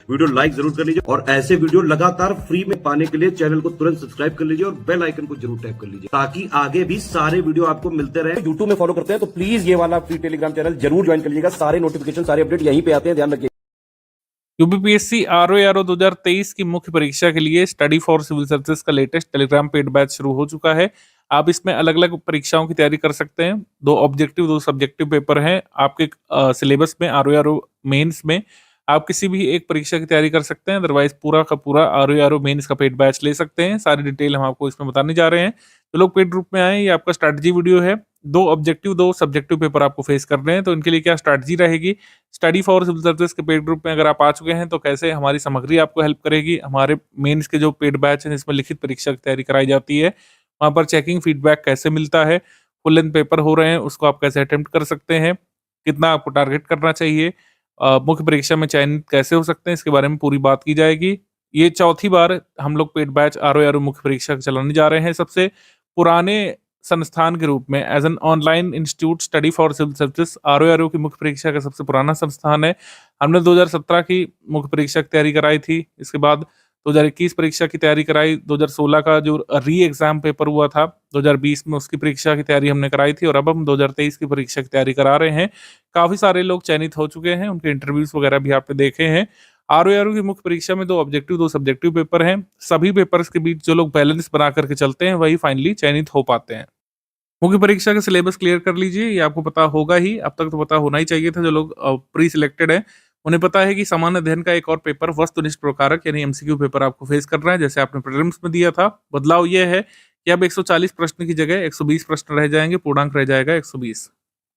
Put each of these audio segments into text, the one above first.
Video like जरूर कर लीजिए और ऐसे वीडियो लगातार फ्री में पाने के लिए चैनल को तुरंत सब्सक्राइब कर लीजिए और बेल आइकन को जरूर टैप कर लीजिए ताकि आगे भी सारे वीडियो आपको मिलते रहे। यूट्यूब में फॉलो करते हैं तो प्लीज ये वाला फ्री टेलीग्राम चैनल जरूर ज्वाइन कर लीजिएगा। सारे नोटिफिकेशन सारे अपडेट यहीं पे आते हैं, ध्यान रखिए। यूपीपीएससी आरओ 2023 की मुख्य परीक्षा के लिए स्टडी फॉर सिविल सर्विसेज का लेटेस्ट टेलीग्राम पेड बैच शुरू हो चुका है। आप इसमें अलग अलग परीक्षाओं की तैयारी कर सकते हैं। 2 ऑब्जेक्टिव 2 सब्जेक्टिव पेपर हैं आपके सिलेबस में। आरओ मेंस में आप किसी भी एक परीक्षा की तैयारी कर सकते हैं, अदरवाइज पूरा का पूरा आरओ मेंस का पेड बैच ले सकते हैं। सारी डिटेल हम आपको इसमें बताने जा रहे हैं। तो लोग पेड ग्रुप में आए, ये आपका स्ट्रैटेजी वीडियो है। 2 ऑब्जेक्टिव 2 सब्जेक्टिव पेपर आपको फेस कर रहे हैं, तो इनके लिए क्या स्ट्रैटेजी रहेगी। स्टडी फॉर सिविल सर्विसेज के पेड ग्रुप में अगर आप आ चुके हैं तो कैसे हमारी सामग्री आपको हेल्प करेगी। हमारे मेंस के जो पेड बैच है इसमें लिखित परीक्षा की तैयारी कराई जाती है, वहाँ पर चेकिंग फीडबैक कैसे मिलता है, फुल लेंथ पेपर हो रहे हैं उसको आप कैसे अटेम्प्ट कर सकते हैं, कितना आपको टारगेट करना चाहिए, मुख्य परीक्षा में चयनित कैसे हो सकते हैं, इसके बारे में पूरी बात की जाएगी। ये चौथी बार हम लोग पेड बैच आरओ मुख्य परीक्षा चलाने जा रहे हैं। सबसे पुराने संस्थान के रूप में as an online institute study for civil services RO की मुख्य परीक्षा का सबसे पुराना संस्थान है। हमने 2017 की मुख्य परीक्षा की तैयारी कराई थी, इसके बाद 2021 परीक्षा की तैयारी कराई, 2016 का जो री एग्जाम पेपर हुआ था 2020 में उसकी परीक्षा की तैयारी हमने कराई थी, और अब हम 2023 की परीक्षा की तैयारी करा रहे हैं। काफी सारे लोग चयनित हो चुके हैं, उनके इंटरव्यूज वगैरह भी आपने देखे हैं। आरओ की मुख्य परीक्षा में 2 ऑब्जेक्टिव 2 सब्जेक्टिव पेपर हैं। सभी पेपर्स के बीच जो लोग बैलेंस बना करके चलते हैं वही फाइनली चयनित हो पाते हैं। मुख्य परीक्षा का सिलेबस क्लियर कर लीजिए, ये आपको पता होगा ही, अब तक तो पता होना ही चाहिए था। जो लोग प्री सिलेक्टेड है उन्हें पता है कि सामान्य अध्ययन का एक और पेपर वस्तुनिष्ठ प्रकारक यानी एमसीक्यू पेपर आपको फेस कर रहा है, जैसे आपने प्रीलिम्स में दिया था। बदलाव यह है कि अब 140 प्रश्न की जगह 120 प्रश्न रह जाएंगे, पूर्णांक रह जाएगा 120।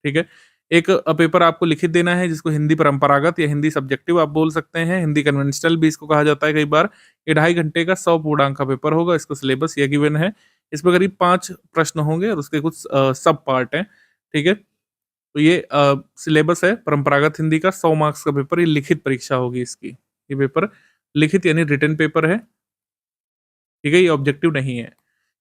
ठीक है। एक पेपर आपको लिखित देना है जिसको हिंदी परंपरागत या हिंदी सब्जेक्टिव आप बोल सकते हैं, हिंदी कन्वेंशनल भी इसको कहा जाता है कई बार। ये 2.5 घंटे का 100 पूर्णांक का पेपर होगा। इसका सिलेबस ये गिवन है। इसमें करीब 5 प्रश्न होंगे और उसके कुछ सब पार्ट हैं। ठीक है। तो ये सिलेबस है परंपरागत हिंदी का 100 मार्क्स का पेपर। ये लिखित परीक्षा होगी इसकी। ये पेपर लिखित यानी रिटन पेपर है। ठीक है, ये ऑब्जेक्टिव नहीं है,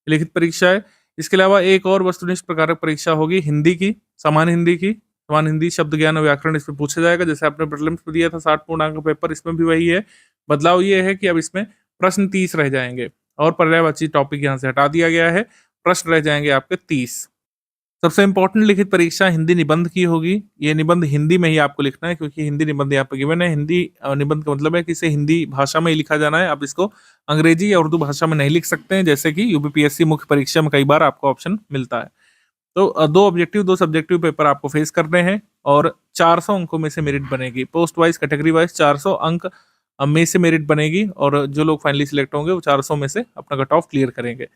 लिखित परीक्षा है। इसके अलावा एक और वस्तुनिष्ठ प्रकारक परीक्षा होगी हिंदी की, सामान्य हिंदी की। सामान्य हिंदी शब्द ज्ञान और व्याकरण इसमें पूछा जाएगा, जैसे आपने प्रीलिम्स में दिया था 60 पूर्णांक का पेपर, इसमें भी वही है। बदलाव ये है कि अब इसमें प्रश्न 30 रह जाएंगे और पर्यायवाची टॉपिक यहाँ से हटा दिया गया है। प्रश्न रह जाएंगे आपके 30। सबसे इंपॉर्टेंट लिखित परीक्षा हिंदी निबंध की होगी। ये निबंध हिंदी में ही आपको लिखना है क्योंकि हिंदी निबंध यहाँ पे गिवन है। हिंदी निबंध का मतलब है कि इसे हिंदी भाषा में ही लिखा जाना है। आप इसको अंग्रेजी या उर्दू भाषा में नहीं लिख सकते हैं, जैसे कि यूपीपीएससी मुख्य परीक्षा में कई बार आपको ऑप्शन मिलता है। तो 2 ऑब्जेक्टिव 2 सब्जेक्टिव पेपर आपको फेस करने हैं और 400 अंकों में से मेरिट बनेगी। पोस्ट वाइज कैटेगरी वाइज 400 अंक में से मेरिट बनेगी और जो लोग फाइनली सिलेक्ट होंगे वो 400 में से अपना कट ऑफ क्लियर करेंगे।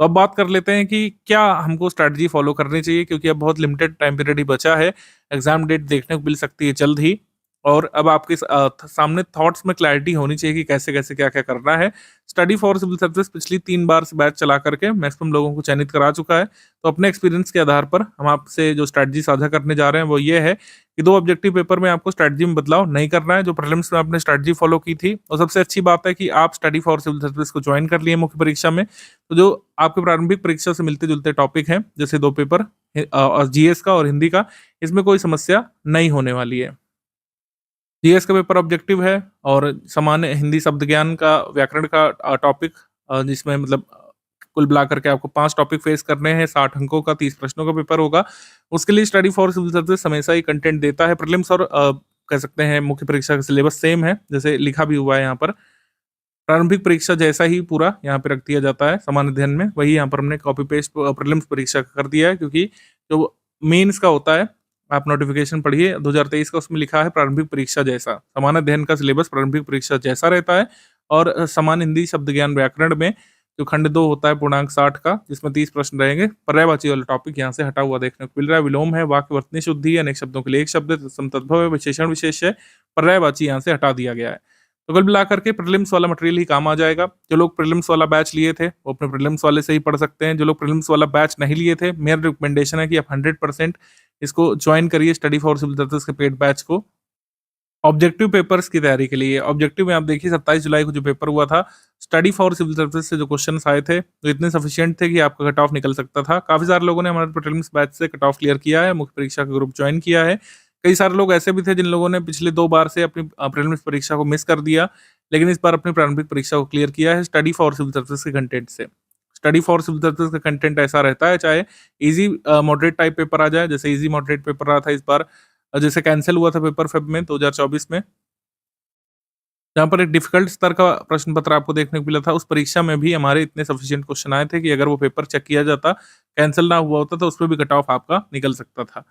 तो अब बात कर लेते हैं कि क्या हमको स्ट्रैटेजी फॉलो करनी चाहिए, क्योंकि अब बहुत लिमिटेड टाइम पीरियड ही बचा है। एग्जाम डेट देखने को मिल सकती है जल्द ही, और अब आपके सामने थॉट्स में क्लैरिटी होनी चाहिए कि कैसे कैसे क्या क्या करना है। स्टडी फॉर सिविल सर्विसेज पिछली 3 बार से बैच चला करके मैक्सिमम लोगों को चयनित करा चुका है। तो अपने एक्सपीरियंस के आधार पर हम आपसे जो स्ट्रैटेजी साझा करने जा रहे हैं वो ये है कि 2 ऑब्जेक्टिव पेपर में आपको स्ट्रैटेजी में बदलाव नहीं करना है। जो प्रीलिम्स में आपने स्ट्रैटेजी फॉलो की थी, और सबसे अच्छी बात है कि आप स्टडी फॉर सिविल सर्विसेज को ज्वाइन कर लिए मुख्य परीक्षा में। तो जो आपके प्रारंभिक परीक्षा से मिलते जुलते टॉपिक हैं, जैसे 2 पेपर जीएस का और हिंदी का, इसमें कोई समस्या नहीं होने वाली है। जीएस का पेपर ऑब्जेक्टिव है और सामान्य हिंदी शब्द ज्ञान का व्याकरण का टॉपिक, जिसमें मतलब कुल मिला करके आपको 5 टॉपिक फेस करने हैं। 60 अंकों का 30 प्रश्नों का पेपर होगा। उसके लिए स्टडी फॉर सिविल सर्विसेज हमेशा ही कंटेंट देता है। प्रीलिम्स और कह सकते हैं मुख्य परीक्षा का सिलेबस सेम है, जैसे लिखा भी हुआ है यहाँ पर। प्रारंभिक परीक्षा जैसा ही पूरा यहाँ पे रख दिया जाता है सामान्य अध्ययन में, वही यहाँ पर हमने कॉपी पेस्ट प्रीलिम्स परीक्षा का कर दिया है, क्योंकि जो मेंस का होता है, आप नोटिफिकेशन पढ़िए 2023 का, उसमें लिखा है प्रारंभिक परीक्षा जैसा। सामान्य अध्ययन का सिलेबस प्रारंभिक परीक्षा जैसा रहता है, और सामान्य हिंदी शब्द ज्ञान व्याकरण में जो खंड 2 होता है पूर्णांक 60 का, जिसमें 30 प्रश्न रहेंगे, पर्यायवाची वाला टॉपिक यहाँ से हटा हुआ देखने को मिल रहा है। विलोम है, वाक्यवर्तनी शुद्धि है, अनेक शब्दों के लिए एक शब्द है, तत्सम तद्भव है, विशेषण विशेष है, पर्यायवाची यहाँ से हटा दिया गया है। तो कुल मिलाकर के प्रीलिम्स वाला मटेरियल ही काम आ जाएगा। जो लोग प्रीलिम्स वाला बैच लिए थे वो अपने प्रीलिम्स वाले से ही पढ़ सकते हैं। जो लोग प्रीलिम्स वाला बैच नहीं लिए थे, मेरा रिकमेंडेशन है कि आप 100% इसको ज्वाइन करिए, स्टडी फॉर सिविल सर्विसेज के पेड बैच को। ऑब्जेक्टिव पेपर्स की तैयारी के लिए, ऑब्जेक्टिव में आप देखिए 27 जुलाई को जो पेपर हुआ था, स्टडी फॉर सिविल सर्विसेज से जो क्वेश्चंस आए थे वो इतने सफिशिएंट थे कि आपका कट ऑफ निकल सकता था। काफी सारे लोगों ने हमारे प्रीलिम्स बैच से कट ऑफ क्लियर किया है, मुख्य परीक्षा का ग्रुप ज्वाइन किया है। कई सारे लोग ऐसे भी थे जिन लोगों ने पिछले 2 बार से अपनी प्रीलिम्स परीक्षा को मिस कर दिया, लेकिन इस बार अपनी प्रारंभिक परीक्षा को क्लियर किया है स्टडी फॉर सिविल सर्विसेज के कंटेंट से। स्टडी फॉर सिविल सर्विसेज का कंटेंट ऐसा रहता है, चाहे ईज़ी मॉडरेट टाइप पेपर आ जाए, जैसे ईज़ी मॉडरेट पेपर रहा था इस बार, जैसे कैंसल हुआ था पेपर फ़ेब में 2024 में, जहाँ पर एक डिफ़िकल्ट स्तर का प्रश्न पत्र आपको देखने को मिला था। उस परीक्षा में भी हमारे इतने सफिशिएंट क्वेश्चन आए थे कि अगर वो पेपर चेक किया जाता, कैंसल ना हुआ होता, तो उसमें भी कट ऑफ आपका निकल सकता था।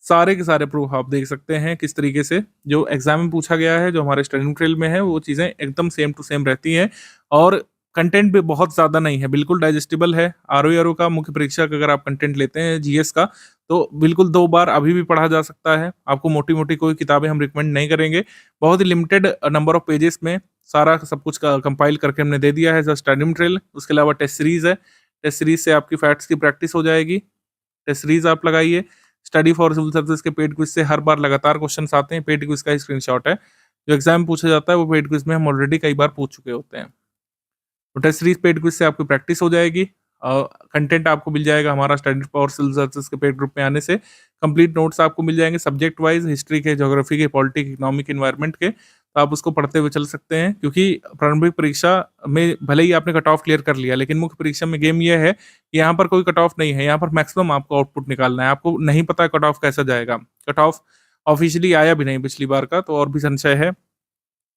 सारे के सारे प्रूफ आप देख सकते हैं किस तरीके से जो एग्जाम में पूछा गया है, जो हमारे स्टडी मटेरियल में है, वो चीज़ें एकदम सेम टू सेम रहती हैं और कंटेंट भी बहुत ज़्यादा नहीं है, बिल्कुल डाइजेस्टिबल है। आरओ का मुख्य परीक्षा का अगर आप कंटेंट लेते हैं जीएस का, तो बिल्कुल 2 बार अभी भी पढ़ा जा सकता है। आपको मोटी-मोटी कोई किताबें हम रिकमेंड नहीं करेंगे। बहुत ही लिमिटेड नंबर ऑफ पेजेस में सारा सब कुछ क कंपाइल करके हमने दे दिया है एज़ अ स्टडी मटेरियल। उसके अलावा टेस्ट सीरीज़ है। टेस्ट सीरीज़ से आपकी फैक्ट्स की प्रैक्टिस हो जाएगी। टेस्ट सीरीज़ आप लगाइए। स्टडी फॉर सिविल सर्विसेज के पेड क्विज़ से हर बार लगातार क्वेश्चन्स आते हैं। पेड क्विज़ का ही स्क्रीनशॉट है। जो एग्ज़ाम में पूछा जाता है, वो पेड क्विज़ में हम ऑलरेडी कई बार पूछ चुके होते हैं। तो टेस्ट सीरीज पेड क्विज से आपकी प्रैक्टिस हो जाएगी। कंटेंट आपको मिल जाएगा हमारा स्टडी फॉर सिविल सर्विसेज के पेड ग्रुप में आने से। कंप्लीट नोट्स आपको मिल जाएंगे सब्जेक्ट वाइज, हिस्ट्री के, ज्योग्राफी के, पॉलिटिक, इकोनॉमिक, एनवायरनमेंट के। तो आप उसको पढ़ते हुए चल सकते हैं, क्योंकि प्रारंभिक परीक्षा में भले ही आपने कट ऑफ क्लियर कर लिया, लेकिन मुख्य परीक्षा में गेम यह है कि यहाँ पर कोई कट ऑफ नहीं है। यहाँ पर मैक्सिमम आपको आउटपुट निकालना है। आपको नहीं पता कट ऑफ कैसा जाएगा। कट ऑफ ऑफिशियली आया भी नहीं पिछली बार का, तो और भी संशय है।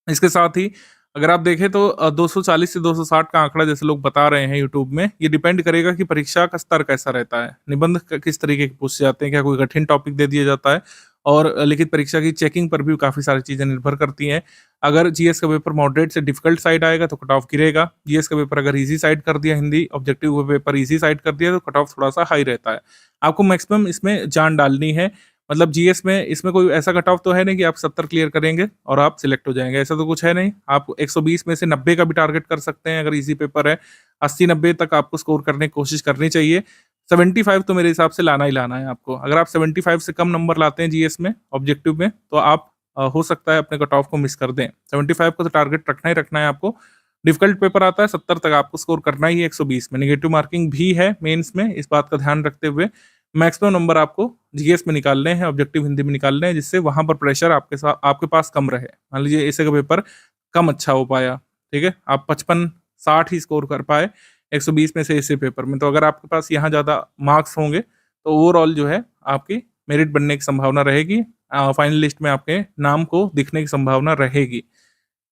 इसके साथ ही अगर आप देखें तो 240 से 260 का आंकड़ा जैसे लोग बता रहे हैं यूट्यूब में, ये डिपेंड करेगा कि परीक्षा का स्तर कैसा रहता है। निबंध किस तरीके के पूछे जाते हैं, क्या कोई कठिन टॉपिक दे दिया जाता है, और लिखित परीक्षा की चेकिंग पर भी काफ़ी सारी चीज़ें निर्भर करती हैं। अगर जीएस का पेपर मॉडरेट से डिफिकल्ट साइड आएगा तो कट ऑफ गिरेगा। जीएस का पेपर अगर ईजी साइड कर दिया, हिंदी ऑब्जेक्टिव का पेपर ईजी साइड कर दिया, तो कट ऑफ थोड़ा सा हाई रहता है। आपको मैक्सिमम इसमें जान डालनी है। मतलब जीएस में इसमें कोई ऐसा कट ऑफ तो है नहीं कि आप 70 क्लियर करेंगे और आप सिलेक्ट हो जाएंगे, ऐसा तो कुछ है नहीं। आप 120 में से 90 का भी टारगेट कर सकते हैं अगर इजी पेपर है। 80-90 तक आपको स्कोर करने की कोशिश करनी चाहिए। 75 तो मेरे हिसाब से लाना ही लाना है आपको। अगर आप 75 से कम नंबर लाते हैं जीएस में, ऑब्जेक्टिव में, तो आप हो सकता है अपने कट ऑफ को मिस कर दें। 75 का तो टारगेट रखना ही रखना है आपको। डिफिकल्ट पेपर आता है, 70 तक आपको स्कोर करना ही है 120 में। नेगेटिव मार्किंग भी है मेंस में, इस बात का ध्यान रखते हुए मैक्सिमम नंबर आपको जीएस में निकालने हैं, ऑब्जेक्टिव हिंदी में निकालने हैं, जिससे वहां पर प्रेशर आपके पास कम रहे। मान लीजिए ऐसे का पेपर कम अच्छा हो पाया, ठीक है, आप 55-60 ही स्कोर कर पाए 120 में से ऐसे पेपर में, तो अगर आपके पास यहाँ ज़्यादा मार्क्स होंगे तो ओवरऑल जो है आपकी मेरिट बनने की संभावना रहेगी। फाइनल लिस्ट में आपके नाम को दिखने की संभावना रहेगी।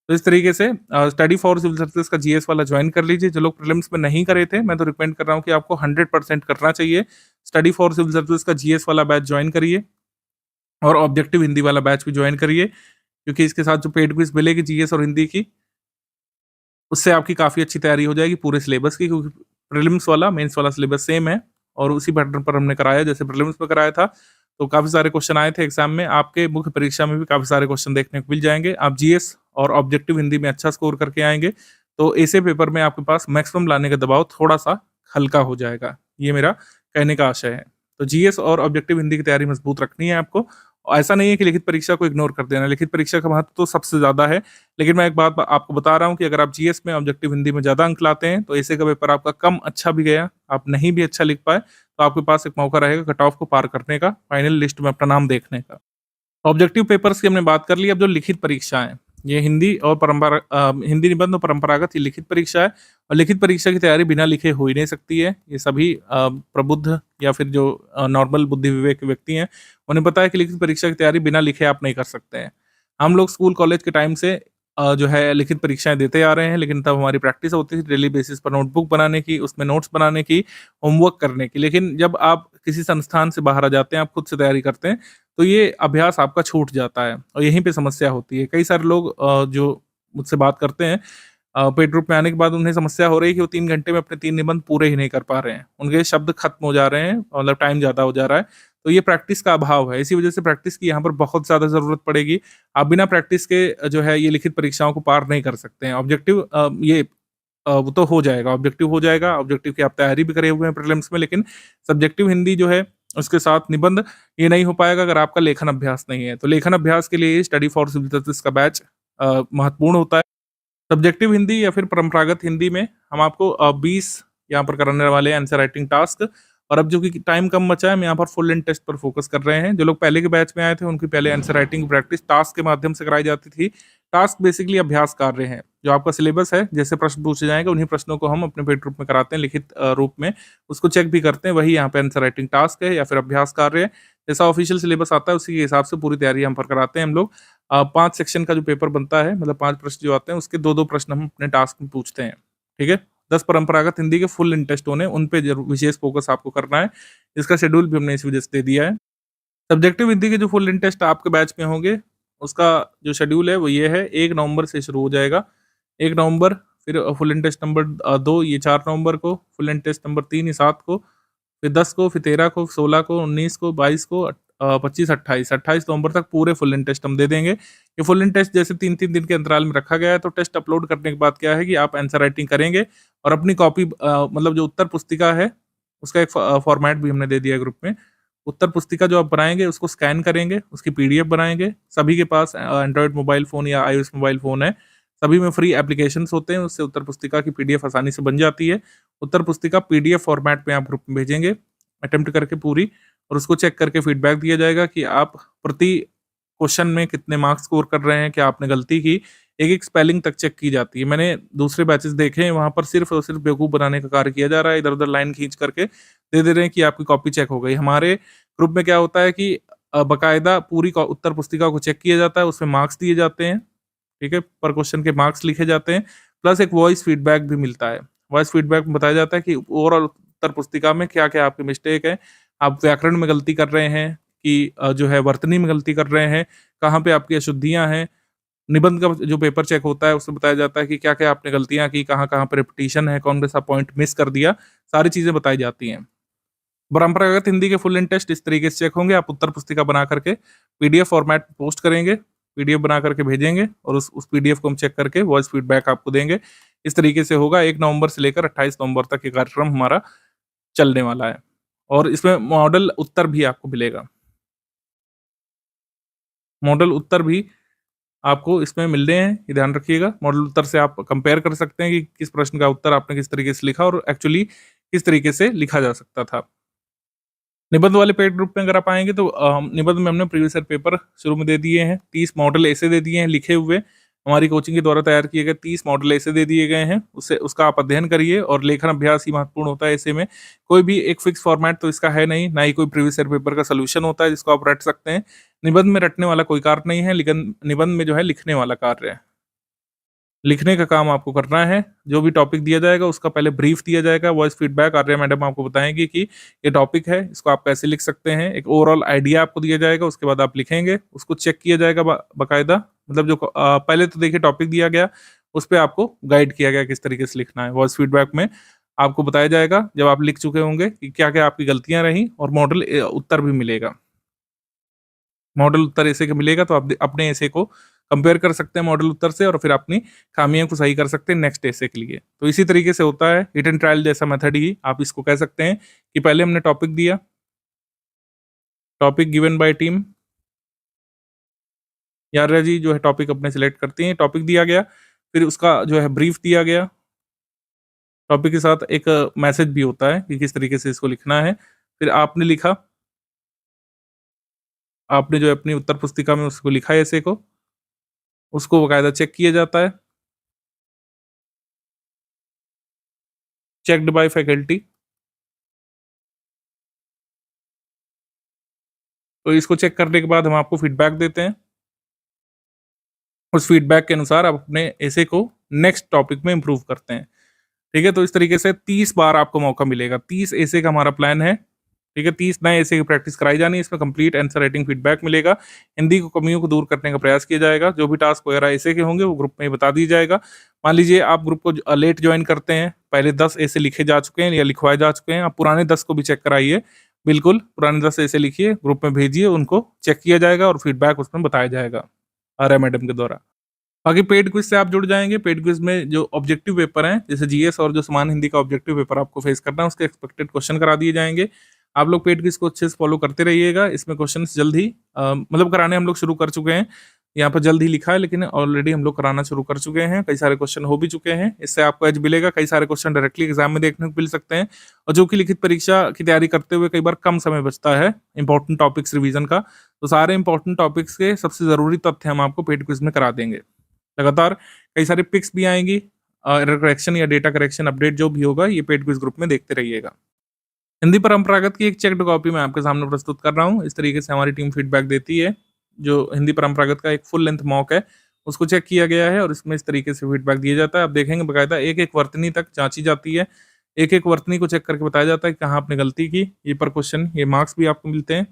तो इस तरीके से स्टडी फॉर सिविल सर्विसेज का जीएस वाला ज्वाइन कर लीजिए। जो लोग प्रीलिम्स में नहीं करे थे, मैं तो रिकमेंड कर रहा हूँ कि आपको 100% करना चाहिए। स्टडी फॉर सिविल सर्विसेज का जीएस वाला बैच ज्वाइन करिए और ऑब्जेक्टिव हिंदी वाला बैच भी ज्वाइन करिए, क्योंकि इसके साथ जो पेड क्विज मिलेगी जीएस और हिंदी की, उससे आपकी काफ़ी अच्छी तैयारी हो जाएगी पूरे सिलेबस की, क्योंकि प्रीलिम्स वाला मेंस वाला सिलेबस सेम है और उसी पैटर्न पर हमने कराया जैसे प्रीलिम्स में कराया था। तो काफ़ी सारे क्वेश्चन आए थे एग्जाम में। आपके मुख्य परीक्षा में भी काफ़ी सारे क्वेश्चन देखने को मिल जाएंगे। आप जीएस और ऑब्जेक्टिव हिंदी में अच्छा स्कोर करके आएंगे तो ऐसे पेपर में आपके पास मैक्सिमम लाने का दबाव थोड़ा सा हल्का हो जाएगा। ये मेरा कहने का आशय है। तो जीएस और ऑब्जेक्टिव हिंदी की तैयारी मजबूत रखनी है आपको। ऐसा नहीं है कि लिखित परीक्षा को इग्नोर कर देना। लिखित परीक्षा का महत्व तो सबसे ज़्यादा है, लेकिन मैं एक बात आपको बता रहा हूँ कि अगर आप जीएस में ऑब्जेक्टिव हिंदी में ज़्यादा अंक लाते हैं तो ऐसे का पेपर आपका कम अच्छा भी गया, आप नहीं भी अच्छा लिख पाए, तो आपके पास एक मौका रहेगा कट ऑफ को पार करने का, फाइनल लिस्ट में अपना नाम देखने का। ऑब्जेक्टिव पेपर्स की हमने बात कर ली। अब जो लिखित परीक्षा है, ये हिंदी और हिंदी निबंध और परंपरागत ये लिखित परीक्षा है, और लिखित परीक्षा की तैयारी बिना लिखे हो ही नहीं सकती है। ये सभी प्रबुद्ध या फिर जो नॉर्मल बुद्धि विवेक के व्यक्ति हैं, उन्हें पता है कि लिखित परीक्षा की तैयारी बिना लिखे आप नहीं कर सकते हैं। हम लोग स्कूल कॉलेज के टाइम से जो है लिखित परीक्षाएं देते आ रहे हैं, लेकिन तब हमारी प्रैक्टिस होती थी डेली बेसिस पर नोटबुक बनाने की, उसमें नोट्स बनाने की, होमवर्क करने की। लेकिन जब आप किसी संस्थान से बाहर आ जाते हैं, आप खुद से तैयारी करते हैं, तो ये अभ्यास आपका छूट जाता है और यहीं पे समस्या होती है। कई सारे लोग जो मुझसे बात करते हैं, पेड ग्रुप में आने के बाद उन्हें समस्या हो रही है कि वो 3 घंटे में अपने 3 निबंध पूरे ही नहीं कर पा रहे हैं। उनके शब्द खत्म हो जा रहे हैं, मतलब टाइम ज़्यादा हो जा रहा है। तो ये प्रैक्टिस का अभाव है। इसी वजह से प्रैक्टिस की यहाँ पर बहुत ज़्यादा ज़रूरत पड़ेगी। आप बिना प्रैक्टिस के जो है ये लिखित परीक्षाओं को पार नहीं कर सकते हैं। ऑब्जेक्टिव वो तो हो जाएगा, ऑब्जेक्टिव हो जाएगा। ऑब्जेक्टिव की आप तैयारी भी करे हुए हैं प्रीलिम्स में, लेकिन सब्जेक्टिव हिंदी जो है उसके साथ निबंध ये नहीं हो पाएगा अगर आपका लेखन अभ्यास नहीं है। तो लेखन अभ्यास के लिए स्टडी फॉर सिविल सर्विसेज का बैच महत्वपूर्ण होता है। सब्जेक्टिव हिंदी या फिर परंपरागत हिंदी में हम आपको 20 यहाँ पर कराने वाले आंसर राइटिंग टास्क और अब जो कि टाइम कम बचा है, हम यहाँ पर फुल लेंथ टेस्ट पर फोकस कर रहे हैं। जो लोग पहले के बैच में आए थे, उनकी पहले आंसर राइटिंग प्रैक्टिस टास्क के माध्यम से कराई जाती थी। टास्क बेसिकली अभ्यास कार्य हैं। जो आपका सिलेबस है, जैसे प्रश्न पूछे जाएंगे, उन्हीं प्रश्नों को हम अपने पेड रूप में कराते हैं, लिखित रूप में। उसको चेक भी करते हैं, वही यहाँ पे आंसर राइटिंग टास्क है या फिर अभ्यास कार्य है। जैसा ऑफिशियल सिलेबस आता है, उसी के हिसाब से पूरी तैयारी हम पर कराते हैं हम लोग। 5 सेक्शन का जो पेपर बनता है, मतलब 5 प्रश्न जो आते हैं, उसके 2-2 प्रश्न हम अपने टास्क में पूछते हैं। ठीक है? 10 परंपरागत हिंदी के फुल लेंथ टेस्ट होने, उन पे जरूर विशेष फोकस आपको करना है। इसका शेड्यूल भी हमने इस वजह से दे दिया है। सब्जेक्टिव हिंदी के जो फुल लेंथ टेस्ट आपके बैच में होंगे, उसका जो शेड्यूल है वो ये है। 1 नवंबर से शुरू हो जाएगा। 1 नवंबर, फिर फुल लेंथ टेस्ट नंबर 2 ये 4 नवंबर को, फुल लेंथ टेस्ट नंबर 3 ये 7 को, फिर 10 को, फिर 13 को, 16 को, 19 को, 22 को, 25, 28 नवंबर तक पूरे फुल लेंथ टेस्ट हम दे देंगे। ये फुल लेंथ टेस्ट जैसे 3-3 दिन के अंतराल में रखा गया है, तो टेस्ट अपलोड करने के बाद क्या है कि आप आंसर राइटिंग करेंगे और अपनी कॉपी मतलब जो उत्तर पुस्तिका है, उसका एक फॉर्मेट भी हमने दे दिया है ग्रुप में। उत्तर पुस्तिका जो आप बनाएँगे, उसको स्कैन करेंगे, उसकी पीडीएफ बनाएँगे। सभी के पास एंड्रॉयड मोबाइल फ़ोन या आईओएस मोबाइल फ़ोन है। सभी में फ्री एप्लीकेशंस होते हैं, उससे उत्तर पुस्तिका की पीडीएफ आसानी से बन जाती है। उत्तर पुस्तिका पीडीएफ फॉर्मेट में आप ग्रुप में भेजेंगे, अटेम्प्ट करके पूरी, और उसको चेक करके फीडबैक दिया जाएगा कि आप प्रति क्वेश्चन में कितने मार्क्स स्कोर कर रहे हैं, क्या आपने गलती की। एक-एक स्पेलिंग तक चेक की जाती है। मैंने दूसरे बैचेस देखे हैं, वहाँ पर सिर्फ़ और सिर्फ़ बेवकूफ़ बनाने का कार्य किया जा रहा है। इधर-उधर लाइन खींच करके दे दे रहे हैं कि आपकी कॉपी चेक हो गई। हमारे ग्रुप में क्या होता है कि बाकायदा पूरी उत्तर पुस्तिका को चेक किया जाता है, उसमें मार्क्स दिए जाते हैं, ठीक है? पर क्वेश्चन के मार्क्स लिखे जाते हैं, प्लस एक वॉइस फीडबैक भी मिलता है। वॉइस फीडबैक में बताया जाता है कि ओवरऑल उत्तर पुस्तिका में क्या-क्या आपके मिस्टेक है, आप व्याकरण में गलती कर रहे हैं कि जो है वर्तनी में गलती कर रहे हैं, कहाँ पे आपकी अशुद्धियाँ हैं। निबंध का जो पेपर चेक होता है, उसमें बताया जाता है कि क्या-क्या आपने गलतियाँ की, कहाँ-कहाँ पे रिपिटिशन है, कौन-सा पॉइंट मिस कर दिया, सारी चीज़ें बताई जाती हैं। परंपरागत हिंदी के फुल लेंथ टेस्ट इस तरीके से चेक होंगे। आप उत्तर पुस्तिका बना करके पीडीएफ फॉर्मेट में पोस्ट करेंगे, पीडीएफ बना करके भेजेंगे और उस पीडीएफ को हम चेक करके वॉइस फीडबैक आपको देंगे। इस तरीके से होगा। 1 नवंबर से लेकर 28 नवंबर तक ये कार्यक्रम हमारा चलने वाला है और इसमें मॉडल उत्तर भी आपको मिलेगा। मॉडल उत्तर भी आपको इसमें मिल रहे हैं, ये ध्यान रखिएगा। मॉडल उत्तर से आप कंपेयर कर सकते हैं कि किस प्रश्न का उत्तर आपने किस तरीके से लिखा और एक्चुअली किस तरीके से लिखा जा सकता था। निबंध वाले पेड ग्रुप में अगर आप आएँगे तो निबंध में हमने प्रीवियस ईयर पेपर शुरू में दे दिए हैं। 30 मॉडल ऐसे दे दिए हैं लिखे हुए। हमारी कोचिंग के द्वारा तैयार किए गए 30 मॉडल ऐसे दे दिए गए हैं। उससे उसका आप अध्ययन करिए और लेखन अभ्यास ही महत्वपूर्ण होता है ऐसे में। कोई भी एक फिक्स फॉर्मेट तो इसका है नहीं, ना ही कोई प्रीवियस ईयर पेपर का सॉल्यूशन होता है जिसको आप रट सकते हैं। निबंध में रटने वाला कोई कार्य नहीं है, लेकिन निबंध में जो है लिखने वाला कार्य है। लिखने का काम आपको करना है। जो भी टॉपिक दिया जाएगा उसका पहले ब्रीफ दिया जाएगा, वॉइस फीडबैक आर्या मैडम आपको बताएँगी कि ये टॉपिक है, इसको आप कैसे लिख सकते हैं। एक ओवरऑल आइडिया आपको दिया जाएगा, उसके बाद आप लिखेंगे। उसको चेक किया जाएगा बाकायदा, मतलब जो पहले तो देखिए टॉपिक दिया गया, उस पे आपको गाइड किया गया किस तरीके से लिखना है। वॉइस फीडबैक में आपको बताया जाएगा जब आप लिख चुके होंगे कि क्या-क्या आपकी गलतियाँ रहीं और मॉडल उत्तर भी मिलेगा। मॉडल उत्तर ऐसे का मिलेगा तो आप अपने ऐसे को कंपेयर कर सकते हैं मॉडल उत्तर से और फिर अपनी खामियों को सही कर सकते हैं नेक्स्ट ऐसे के लिए। तो इसी तरीके से होता है, हिट एंड ट्रायल जैसा मेथड ही आप इसको कह सकते हैं कि पहले हमने टॉपिक दिया, टॉपिक गिवन बाय टीम। यार्या जी जो है टॉपिक अपने सिलेक्ट करती हैं, टॉपिक दिया गया, फिर उसका जो है ब्रीफ दिया गया। टॉपिक के साथ एक मैसेज भी होता है कि किस तरीके से इसको लिखना है। फिर आपने लिखा, आपने जो है अपनी उत्तर पुस्तिका में उसको लिखा है ऐसे को, उसको बाकायदा चेक किया जाता है। Checked by faculty. तो इसको चेक करने के बाद हम आपको फीडबैक देते हैं। उस फीडबैक के अनुसार आप अपने ऐसे को नेक्स्ट टॉपिक में इम्प्रूव करते हैं। ठीक है? तो इस तरीके से 30 बार आपको मौका मिलेगा। 30 ऐसे का हमारा प्लान है। ठीक है? 30 नए ऐसे की प्रैक्टिस कराई जानी है। इसमें कंप्लीट आंसर राइटिंग फीडबैक मिलेगा। हिंदी की कमियों को दूर करने का प्रयास किया जाएगा। जो भी टास्क वगैरह ऐसे के होंगे वो ग्रुप में ही बता दिया जाएगा। मान लीजिए आप ग्रुप को लेट ज्वाइन करते हैं, पहले 10 ऐसे लिखे जा चुके हैं या लिखवाए जा चुके हैं, आप पुराने 10 को भी चेक कराइए। बिल्कुल, पुराने 10 ऐसे लिखिए, ग्रुप में भेजिए, उनको चेक किया जाएगा और फीडबैक उसमें बताया जाएगा आर्या मैडम के द्वारा। बाकी पेड क्विज से आप जुड़ जाएँगे। पेड क्विज में जो ऑब्जेक्टिव पेपर हैं, जैसे जीएस और जो समान हिंदी का ऑब्जेक्टिव पेपर आपको फेस करना है, उसके एक्सपेक्टेड क्वेश्चन करा दिए जाएँगे। आप लोग पेड क्विज को अच्छे से फॉलो करते रहिएगा। इसमें क्वेश्चंस जल्द ही मतलब कराने हम लोग शुरू कर चुके हैं। यहाँ पर जल्द ही लिखा है, लेकिन ऑलरेडी हम लोग कराना शुरू कर चुके हैं। कई सारे क्वेश्चन हो भी चुके हैं, इससे आपको एज मिलेगा। कई सारे क्वेश्चन डायरेक्टली एग्जाम में देखने को मिल सकते हैं, और जो कि लिखित परीक्षा की तैयारी करते हुए कई बार कम समय बचता है इंपॉर्टेंट टॉपिक्स रिवीजन का, तो सारे इंपॉर्टेंट टॉपिक्स के सबसे जरूरी तथ्य हम आपको पेड क्विज में करा देंगे। लगातार कई सारी पिक्स भी आएंगी, एरर करेक्शन या डेटा करेक्शन अपडेट जो भी होगा, ये पेड क्विज ग्रुप में देखते रहिएगा। हिंदी परंपरागत की एक चेक्ड कॉपी मैं आपके सामने प्रस्तुत कर रहा हूँ। इस तरीके से हमारी टीम फीडबैक देती है। जो हिंदी परंपरागत का एक फुल लेंथ मॉक है, उसको चेक किया गया है और इसमें इस तरीके से फीडबैक दिया जाता है। आप देखेंगे बकायदा एक एक वर्तनी तक जांची जाती है, एक एक वर्तनी को चेक करके बताया जाता है कि कहाँ आपने गलती की। ये पर क्वेश्चन ये मार्क्स भी आपको मिलते हैं,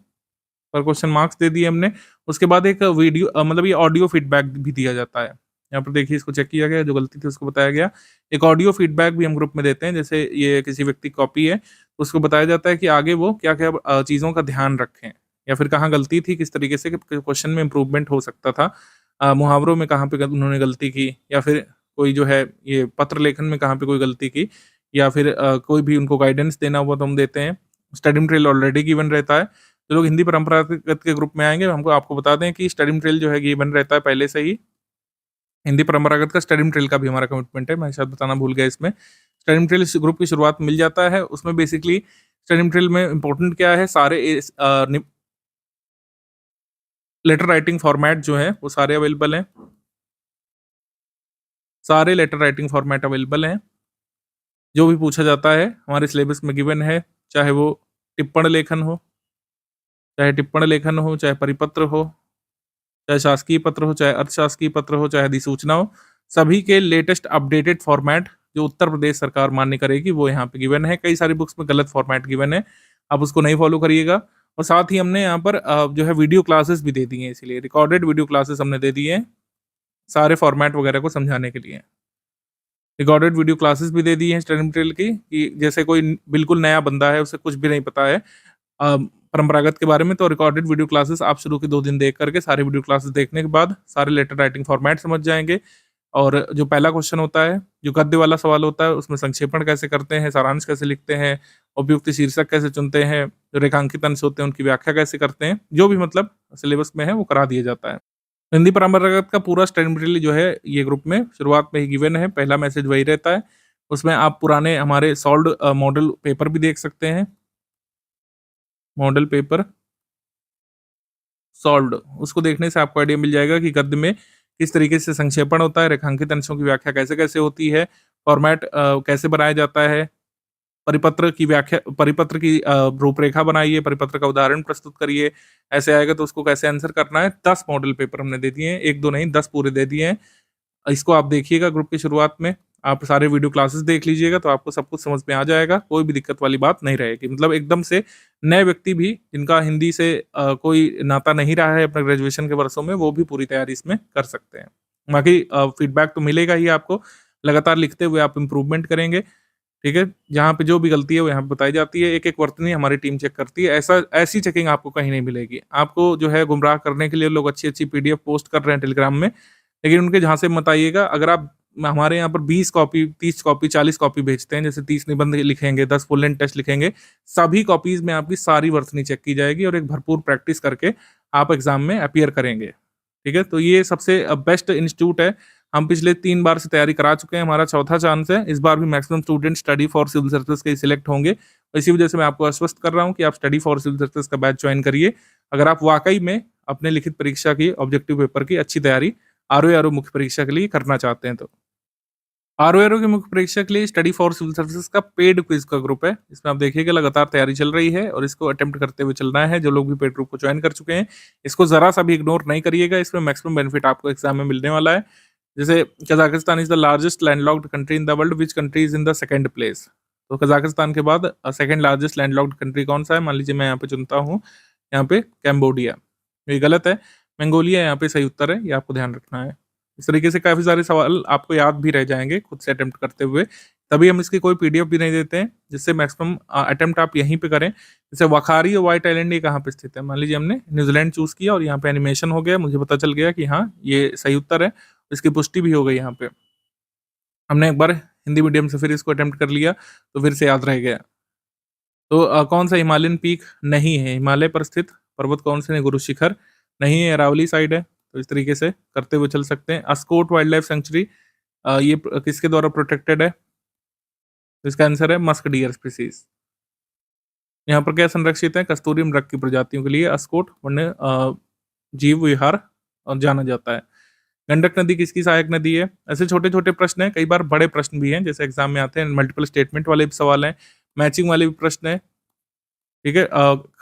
पर क्वेश्चन मार्क्स दे दिए हमने। उसके बाद एक वीडियो मतलब ये ऑडियो फीडबैक भी दिया जाता है। यहाँ पर देखिए, इसको चेक किया गया, जो गलती थी उसको बताया गया। एक ऑडियो फीडबैक भी हम ग्रुप में देते हैं, जैसे ये किसी व्यक्ति की कॉपी है, उसको बताया जाता है कि आगे वो क्या क्या चीज़ों का ध्यान रखें, या फिर कहाँ गलती थी, किस तरीके से क्वेश्चन में इम्प्रूवमेंट हो सकता था, मुहावरों में कहाँ पे उन्होंने गलती की, या फिर कोई जो है ये पत्र लेखन में कहाँ पे कोई गलती की, या फिर कोई भी उनको गाइडेंस देना हुआ तो हम देते हैं। स्टडी मटेरियल ऑलरेडी गिवन रहता है। जो लोग हिंदी परंपरागत के ग्रुप में आएंगे, हमको आपको बता दें कि स्टडी मटेरियल जो है गिवन रहता है पहले से ही। हिंदी परंपरागत का स्टडी मटेरियल का भी हमारा कमिटमेंट है, मैं शायद बताना भूल गया इसमें। स्टडी मटेरियल इस ग्रुप की शुरुआत में मिल जाता है। उसमें बेसिकली स्टडी मटेरियल में इंपॉर्टेंट क्या है, सारे लेटर राइटिंग फॉर्मेट जो है वो सारे अवेलेबल हैं। सारे लेटर राइटिंग फॉर्मेट अवेलेबल हैं। जो भी पूछा जाता है हमारे सिलेबस में गिवन है, चाहे वो टिप्पण लेखन हो, चाहे परिपत्र हो, चाहे शासकीय पत्र हो, चाहे अर्धशासकीय पत्र हो, चाहे अधिसूचना हो, सभी के लेटेस्ट अपडेटेड फॉर्मेट जो उत्तर प्रदेश सरकार मान्य करेगी वो यहाँ पे गिवन है। कई सारी बुक्स में गलत फॉर्मेट गिवन है, आप उसको नहीं फॉलो करिएगा। और साथ ही हमने यहाँ पर जो है वीडियो क्लासेस भी दे दी हैं, इसीलिए रिकॉर्डेड वीडियो क्लासेस हमने दे दी हैं सारे फॉर्मेट वगैरह को समझाने के लिए। रिकॉर्डेड वीडियो क्लासेस भी दे दी हैं स्टडी मटेरियल की, कि जैसे कोई बिल्कुल नया बंदा है, उसे कुछ भी नहीं पता है परंपरागत के बारे में, तो रिकॉर्डेड वीडियो क्लासेस आप शुरू के 2 दिन देख करके सारे वीडियो क्लासेस देखने के बाद सारे लेटर राइटिंग फॉर्मेट समझ जाएंगे। और जो पहला क्वेश्चन होता है, जो गद्य वाला सवाल होता है, उसमें संक्षेपण कैसे करते हैं, सारांश कैसे लिखते हैं, उपयुक्त शीर्षक कैसे चुनते हैं, जो रेखांकित अंश होते हैं उनकी व्याख्या कैसे करते हैं, जो भी मतलब सिलेबस में है वो करा दिया जाता है। हिंदी परंपरागत का पूरा स्टडी मटेरियल जो है ये ग्रुप में शुरुआत में ही गिवन है। पहला मैसेज वही रहता है, उसमें आप पुराने हमारे सॉल्व्ड मॉडल पेपर भी देख सकते हैं। मॉडल पेपर सॉल्व्ड, उसको देखने से आपको आइडिया मिल जाएगा कि गद्य में किस तरीके से संक्षेपण होता है, रेखांकित अंशों की व्याख्या कैसे कैसे होती है, फॉर्मेट कैसे बनाया जाता है, परिपत्र की व्याख्या, परिपत्र की रूपरेखा बनाइए, परिपत्र का उदाहरण प्रस्तुत करिए, ऐसे आएगा तो उसको कैसे आंसर करना है। 10 मॉडल पेपर हमने दे दिए हैं, 1-2 नहीं 10 पूरे दे दिए हैं। इसको आप देखिएगा ग्रुप की शुरुआत में, आप सारे वीडियो क्लासेस देख लीजिएगा तो आपको सब कुछ समझ में आ जाएगा, कोई भी दिक्कत वाली बात नहीं रहेगी। मतलब एकदम से नए व्यक्ति भी जिनका हिंदी से कोई नाता नहीं रहा है अपने ग्रेजुएशन के वर्षों में, वो भी पूरी तैयारी इसमें कर सकते हैं। बाकी फीडबैक तो मिलेगा ही आपको, लगातार लिखते हुए आप इम्प्रूवमेंट करेंगे, ठीक है। जहाँ पे जो भी गलती है वो यहाँ पे बताई जाती है, एक एक वर्तनी हमारी टीम चेक करती है। ऐसी चेकिंग आपको कहीं नहीं मिलेगी। आपको जो है गुमराह करने के लिए लोग अच्छी अच्छी पीडीएफ पोस्ट कर रहे हैं टेलीग्राम में, लेकिन उनके झांसे मत आइएगा। अगर आप हमारे यहाँ पर 20 कॉपी, 30 कॉपी, 40 कॉपी भेजते हैं, जैसे 30 निबंध लिखेंगे, 10 फुल लेंथ टेस्ट लिखेंगे, सभी कॉपीज में आपकी सारी वर्तनी चेक की जाएगी और एक भरपूर प्रैक्टिस करके आप एग्जाम में अपीयर करेंगे, ठीक है। तो ये सबसे बेस्ट इंस्टीट्यूट है। हम पिछले 3 बार से तैयारी करा चुके हैं, हमारा चौथा चांस है। इस बार भी maximum student study for civil services के सिलेक्ट होंगे। इसी वजह से मैं आपको आश्वस्त कर रहा हूँ कि आप स्टडी फॉर सिविल सर्विसेज का बैच ज्वाइन करिए, अगर आप वाकई में अपने लिखित परीक्षा की, ऑब्जेक्टिव पेपर की अच्छी तैयारी आरओ मुख्य परीक्षा के लिए करना चाहते हैं। तो आरओ की मुख्य परीक्षा के लिए स्टडी फॉर सिविल सर्विसेज का पेड क्विज का ग्रुप है, इसमें आप देखिएगा लगातार तैयारी चल रही है और इसको अटेम्प्ट करते हुए चलना है। जो लोग भी पेड ग्रुप को ज्वाइन कर चुके हैं, इसको जरा सा भी इग्नोर नहीं करिएगा, इसमें मैक्सिमम बेनिफिट आपको एग्जाम में मिलने वाला है। जैसे Kazakhstan is the largest landlocked country in the world, which country is in the second place. तो कजाकिस्तान के बाद सेकंड लार्जेस्ट लैंडलॉक्ड कंट्री कौन सा है? मान लीजिए मैं यहाँ पे चुनता हूँ, यहाँ पे कैम्बोडिया। ये गलत है, मंगोलिया यहाँ पे सही उत्तर है, ये आपको ध्यान रखना है। इस तरीके से काफ़ी सारे सवाल आपको याद भी रह जाएंगे खुद से अटेम्प्ट करते हुए। तभी हम इसकी कोई पीडीएफ भी नहीं देते हैं, जिससे मैक्सिमम अटेम्प्ट आप यहीं पे करें। जैसे वखारी और वाइट आइलैंड ये कहाँ पे स्थित है? मान लीजिए हमने न्यूजीलैंड चूज किया और यहाँ पे एनिमेशन हो गया, मुझे पता चल गया कि हाँ ये सही उत्तर है, इसकी पुष्टि भी हो गई। यहाँ पे हमने एक बार हिंदी मीडियम से फिर इसको अटेम्प्ट कर लिया तो फिर से याद रह गया। तो कौन सा हिमालयन पीक नहीं है? हिमालय पर स्थित पर्वत कौन से? गुरु शिखर नहीं है, अरावली साइड है। तो इस तरीके से करते हुए चल सकते हैं। अस्कोट वाइल्ड लाइफ सेंचुरी ये किसके द्वारा प्रोटेक्टेड है? तो इसका आंसर है मस्क डियर स्पीसीज। यहाँ पर क्या संरक्षित है? कस्तूरी मृग की प्रजातियों के लिए अस्कोट वन्य जीव विहार और जाना जाता है। गंडक नदी किसकी सहायक नदी है? ऐसे छोटे छोटे प्रश्न हैं, कई बार बड़े प्रश्न भी हैं, जैसे एग्जाम में आते हैं, मल्टीपल स्टेटमेंट वाले भी सवाल हैं, मैचिंग वाले भी प्रश्न हैं, ठीक है,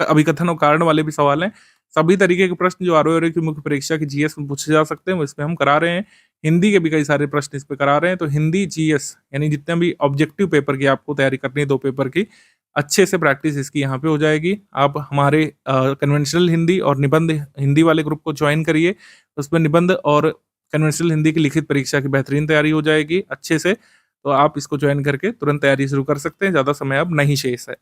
अभिकथन और कारण वाले भी सवाल हैं। सभी तरीके के प्रश्न जो आरओ की मुख्य परीक्षा की जीएस में पूछे जा सकते हैं वो इसमें हम करा रहे हैं। हिंदी के भी कई सारे प्रश्न इस पे करा रहे हैं, तो हिंदी जीएस यानी जितने भी ऑब्जेक्टिव पेपर की आपको तैयारी करनी है 2 पेपर की, अच्छे से प्रैक्टिस इसकी यहाँ पे हो जाएगी। आप हमारे कन्वेंशनल हिंदी और निबंध हिंदी वाले ग्रुप को ज्वाइन करिए, उसमें निबंध और कन्वेंशनल हिंदी की लिखित परीक्षा की बेहतरीन तैयारी हो जाएगी अच्छे से। तो आप इसको ज्वाइन करके तुरंत तैयारी शुरू कर सकते हैं, ज़्यादा समय अब नहीं शेष है।